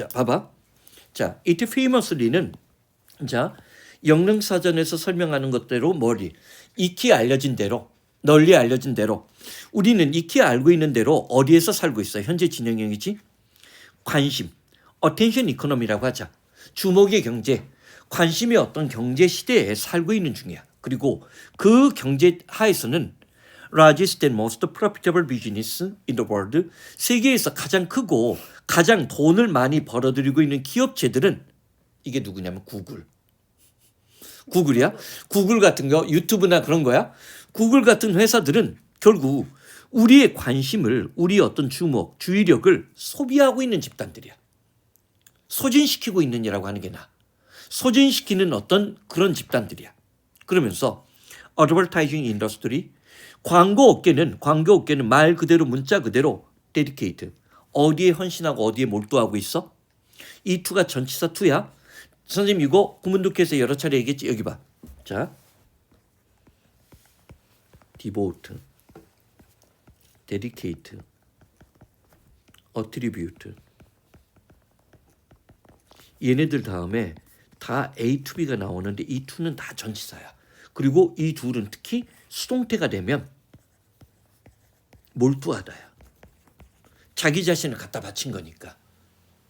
자, 봐봐. 자, it famously는 자, 영릉사전에서 설명하는 것대로 뭐리 익히 알려진 대로 널리 알려진 대로 우리는 익히 알고 있는 대로 어디에서 살고 있어? 현재 진행형이지. 관심, attention economy라고 하자. 주목의 경제, 관심의 어떤 경제 시대에 살고 있는 중이야. 그리고 그 경제 하에서는 largest and most profitable business in the world, 세계에서 가장 크고 가장 돈을 많이 벌어들이고 있는 기업체들은 이게 누구냐면 구글이야. 구글 같은 거 유튜브나 그런 거야. 구글 같은 회사들은 결국 우리의 관심을 우리의 어떤 주목, 주의력을 소비하고 있는 집단들이야. 소진시키고 있느냐라고 하는 게 나아. 소진시키는 어떤 그런 집단들이야. 그러면서 advertising industry, 광고 업계는 말 그대로 문자 그대로 dedicate. 어디에 헌신하고 어디에 몰두하고 있어? 이 투가 전치사 투야. 선생님 이거 구문독해에서 여러 차례 얘기했지. 여기 봐. 자, devote, dedicate, attribute. 얘네들 다음에 다 A to B가 나오는데 이 to는 다 전치사야. 그리고 이 둘은 특히 수동태가 되면 몰두하다야. 자기 자신을 갖다 바친 거니까.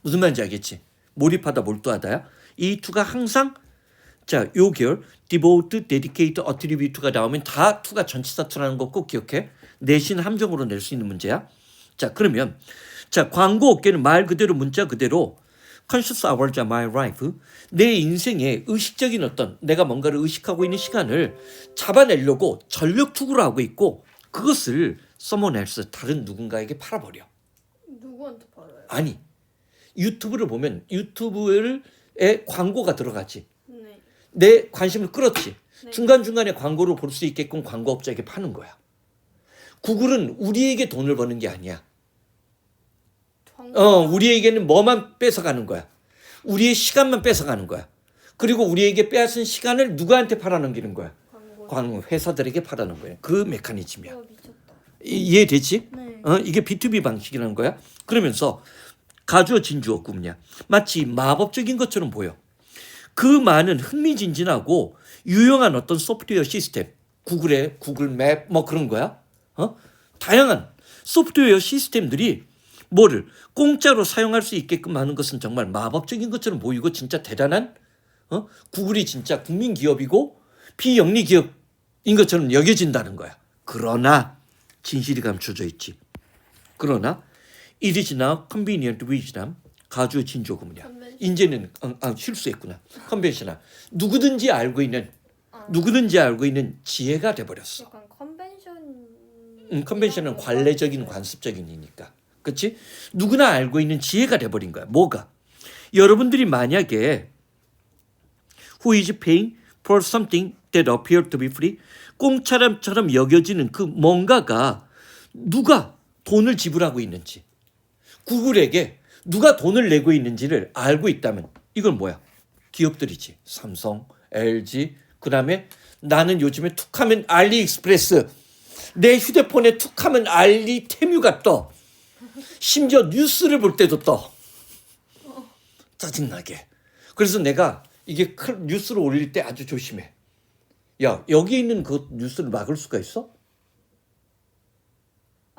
무슨 말인지 알겠지? 몰입하다 몰두하다야. 이 to가 항상 자, 요 계열 devote, dedicate, attribute가 나오면 다 to가 전치사 to라는 거 꼭 기억해. 내신 함정으로 낼 수 있는 문제야. 자, 그러면 자, 광고 업계는 말 그대로 문자 그대로 conscious hours of my life, 내 인생의 의식적인 어떤 내가 뭔가를 의식하고 있는 시간을 잡아내려고 전력 투구를 하고 있고 그것을 someone else, 다른 누군가에게 팔아버려. 누구한테 팔아요? 아니, 유튜브를 보면 유튜브에 광고가 들어가지. 네. 내 관심을 끌었지. 네. 중간중간에 광고를 볼 수 있게끔 광고업자에게 파는 거야. 구글은 우리에게 돈을 버는 게 아니야. 우리에게는 뭐만 뺏어가는 거야. 우리의 시간만 뺏어가는 거야. 그리고 우리에게 빼앗은 시간을 누구한테 팔아넘기는 거야. 광고 회사들에게 팔아넘는 거야. 그 메커니즘이야. 미쳤다. 이해되지? 네. 이게 B2B 방식이라는 거야. 그러면서 가주어 진주어 구문이야. 마치 마법적인 것처럼 보여. 그 많은 흥미진진하고 유용한 어떤 소프트웨어 시스템, 구글의 구글 맵 뭐 그런 거야. 다양한 소프트웨어 시스템들이 뭐를 공짜로 사용할 수 있게끔 하는 것은 정말 마법적인 것처럼 보이고 진짜 대단한 구글이 진짜 국민 기업이고 비영리 기업인 것처럼 여겨진다는 거야. 그러나 진실이 감춰져 있지. 그러나 it is now convenient wisdom, 가주어 진주어 구문이야. 이제는 실수했구나. 컨벤셔널. 누구든지 알고 있는 지혜가 돼버렸어. 약간 컨벤션. 컨벤션은 관례적인 관습적인이니까. 그렇지? 누구나 알고 있는 지혜가 돼버린 거야. 뭐가? 여러분들이 만약에 who is paying for something that appear to be free, 공짜처럼 여겨지는 그 뭔가가 누가 돈을 지불하고 있는지, 구글에게 누가 돈을 내고 있는지를 알고 있다면 이건 뭐야? 기업들이지. 삼성, LG, 그 다음에 나는 요즘에 툭하면 알리익스프레스, 내 휴대폰에 툭하면 알리테뮤가 떠. 심지어 뉴스를 볼 때도 떠. 짜증나게. 그래서 내가 이게 큰 뉴스를 올릴 때 아주 조심해. 야, 여기 있는 그 뉴스를 막을 수가 있어?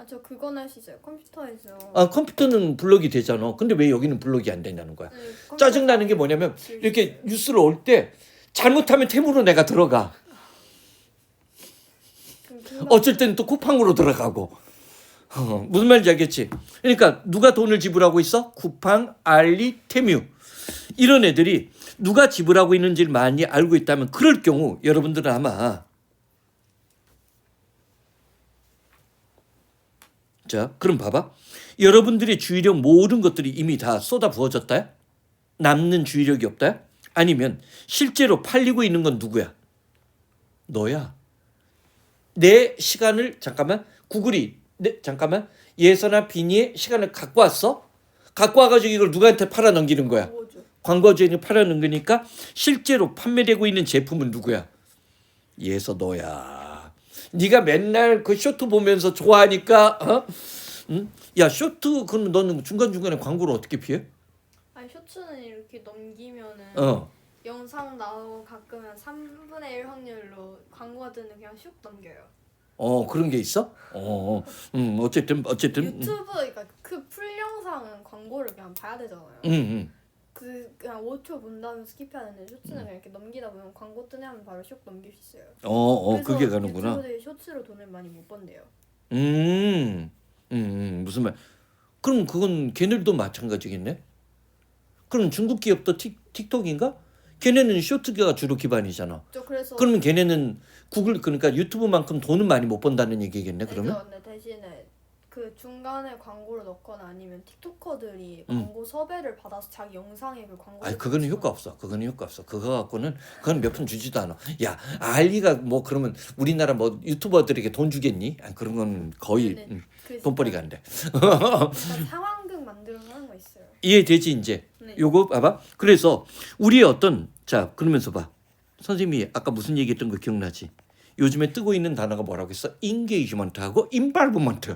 저 그건 할 수 있어요. 컴퓨터에서. 컴퓨터는 블록이 되잖아. 근데 왜 여기는 블록이 안 되냐는 거야. 네, 짜증나는 게 뭐냐면 이렇게 뉴스를 올 때 잘못하면 템으로 내가 들어가. 어쩔 때는 또 쿠팡으로 들어가고. 무슨 말인지 알겠지? 그러니까 누가 돈을 지불하고 있어? 쿠팡, 알리, 테뮤. 이런 애들이 누가 지불하고 있는지를 많이 알고 있다면 그럴 경우 여러분들은 아마 자, 그럼 봐봐. 여러분들의 주의력 모든 것들이 이미 다 쏟아 부어졌다? 남는 주의력이 없다? 아니면 실제로 팔리고 있는 건 누구야? 너야. 내 시간을 구글이 예서나 비니의 시간을 갖고 왔어? 갖고 와가지고 이걸 누구한테 팔아넘기는 거야? 광고주에게 팔아넘기니까 실제로 판매되고 있는 제품은 누구야? 예서 너야. 네가 맨날 그 쇼트 보면서 좋아하니까 야, 쇼트 그럼 너는 중간중간에 광고를 어떻게 피해? 쇼츠는 이렇게 넘기면은 어. 영상 나오고 가끔 한 3분의 1 확률로 광고가 뜨는 그냥 슉 넘겨요. 그런 게 있어? 어쨌든 유튜브 그러니까 그 풀 영상은 광고를 그냥 봐야 되잖아요. 그냥 5초 본 다음에 스킵해야 되는데 쇼츠는 그냥 이렇게 넘기다 보면 광고 뜨네 하면 바로 슉 넘길 수 있어요. 그래서 그게 가는구나. 유튜버들이 쇼츠로 돈을 많이 못 번대요. 무슨 말? 그럼 그건 걔네들도 마찬가지겠네. 그럼 중국 기업도 틱톡인가? 걔네는 쇼트가 주로 기반이잖아. 그래서 그러면 걔네는 구글 그러니까 유튜브만큼 돈은 많이 못 번다는 얘기겠네. 그러면? 근데 대신에 그 중간에 광고를 넣거나 아니면 틱토커들이 광고 섭외를 받아서 자기 영상에 그 광고. 아니 그거는 효과 없어. 그거 갖고는 그건 몇 푼 주지도 않아. 야 알리가 뭐 그러면 우리나라 뭐 유튜버들에게 돈 주겠니? 그런 건 거의 돈벌이가 안 돼. 상황극 만들어서 하는 거 있어요. 이해되지 이제? 네. 요거 봐봐. 그래서 우리의 어떤 자 그러면서 봐. 선생님이 아까 무슨 얘기했던 거 기억나지? 요즘에 뜨고 있는 단어가 뭐라고 했어? 인게이지먼트하고 인발브먼트.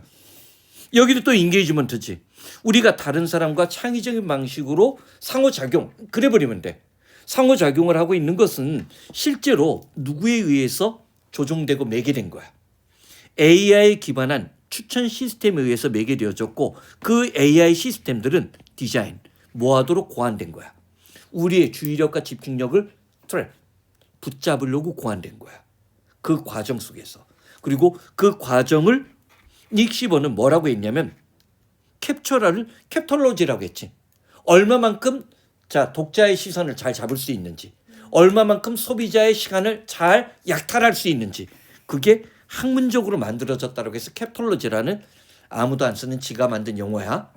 여기도 또 인게이지먼트지. 우리가 다른 사람과 창의적인 방식으로 상호작용 그래 버리면 돼. 상호작용을 하고 있는 것은 실제로 누구에 의해서 조종되고 매개된 거야. AI에 기반한 추천 시스템에 의해서 매개되어졌고 그 AI 시스템들은 디자인, 모아도록 고안된 거야. 우리의 주의력과 집중력을 붙잡으려고 고안된 거야. 그 과정 속에서. 그리고 그 과정을 닉 시버는 뭐라고 했냐면 캡톨로지라고 했지. 얼마만큼 독자의 시선을 잘 잡을 수 있는지, 얼마만큼 소비자의 시간을 잘 약탈할 수 있는지 그게 학문적으로 만들어졌다고 해서 캡톨로지라는 아무도 안 쓰는 지가 만든 용어야.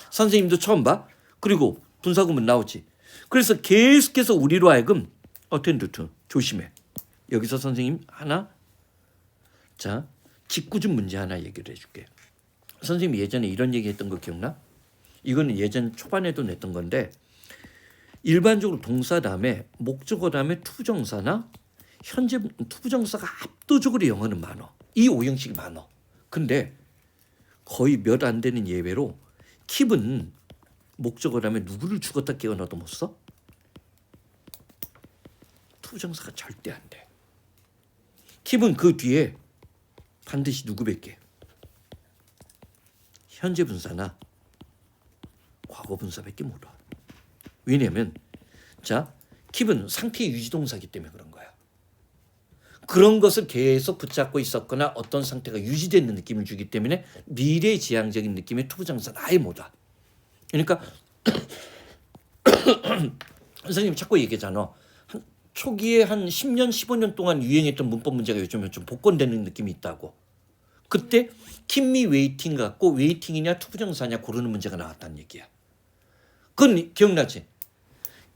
선생님도 처음 봐. 그리고 분사구문 나오지. 그래서 계속해서 우리로 하여금 어텐드 조심해. 여기서 선생님 하나 직구준 문제 하나 얘기를 해줄게. 선생님이 예전에 이런 얘기했던 거 기억나? 이거는 예전 초반에도 냈던 건데 일반적으로 동사 다음에 목적어 다음에 투부정사나 현재 투부정사가 압도적으로 영어는 많어. 이 오형식이 많어. 근데 거의 몇 안 되는 예외로 킵은 목적어 다음에 누구를 죽었다 깨어나도 못 써? 투부정사가 절대 안 돼. 킵은 그 뒤에 반드시 누구밖에 현재 분사나 과거 분사밖에 못 와. 왜냐하면 킵은 상태 유지 동사이기 때문에 그런 거야. 그런 것을 계속 붙잡고 있었거나 어떤 상태가 유지되는 느낌을 주기 때문에 미래지향적인 느낌의 투부정사는 아예 못 와. 그러니까 선생님이 자꾸 얘기하잖아. 초기에 한 10년, 15년 동안 유행했던 문법 문제가 요즘에 좀 복권되는 느낌이 있다고. 그때 킴미 웨이팅 갖고 웨이팅이냐 투부정사냐 고르는 문제가 나왔다는 얘기야. 그건 기억나지?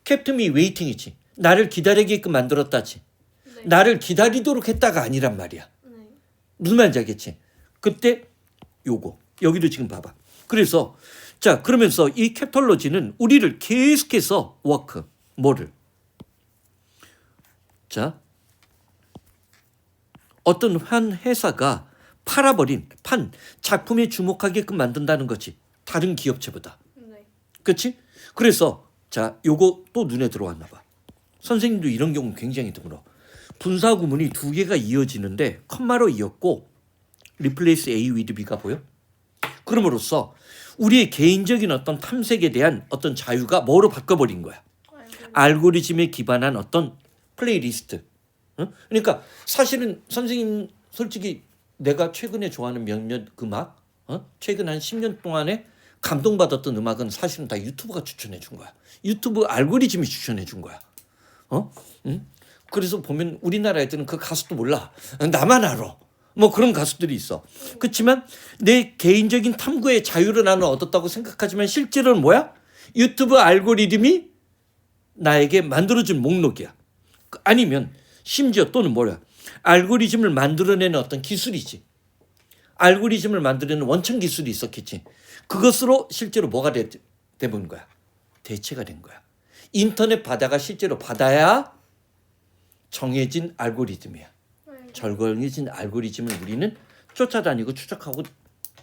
캡트미 웨이팅이지. 나를 기다리게끔 만들었다지. 네. 나를 기다리도록 했다가 아니란 말이야. 네. 무슨 말인지 알겠지? 그때 요거 여기도 지금 봐봐. 그래서 그러면서 이 캡톨로지는 우리를 계속해서 뭐를 어떤 한 회사가 팔아버린 작품에 주목하게끔 만든다는 거지. 다른 기업체보다. 네. 그렇지? 그래서 요거 또 눈에 들어왔나 봐. 선생님도 이런 경우 굉장히 드물어. 분사 구문이 두 개가 이어지는데 컴마로 이었고 replace A with B가 보여? 그럼으로써 우리의 개인적인 어떤 탐색에 대한 어떤 자유가 뭐로 바꿔버린 거야. 알고리즘에 기반한 어떤 플레이리스트. 그러니까 사실은 선생님 솔직히 내가 최근에 좋아하는 몇몇 음악, 최근 한 10년 동안에 감동받았던 음악은 사실은 다 유튜브가 추천해 준 거야. 유튜브 알고리즘이 추천해 준 거야. 그래서 보면 우리나라 애들은 그 가수도 몰라. 나만 알아. 뭐 그런 가수들이 있어. 그렇지만 내 개인적인 탐구의 자유를 나는 얻었다고 생각하지만 실제로는 뭐야? 유튜브 알고리즘이 나에게 만들어준 목록이야. 아니면 심지어 또는 뭐야? 알고리즘을 만들어내는 어떤 기술이지. 알고리즘을 만들어내는 원천 기술이 있었겠지. 그것으로 실제로 뭐가 돼본 거야? 대체가 된 거야. 인터넷 바다가 실제로 바다야 정해진 알고리즘이야. 정해진 알고리즘을 우리는 쫓아다니고 추적하고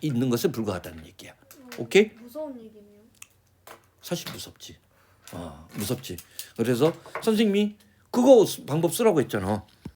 있는 것에 불과하다는 얘기야. 오케이? 무서운 얘기네요. 사실 무섭지. 무섭지. 그래서 선생님이 그거 방법 쓰라고 했잖아.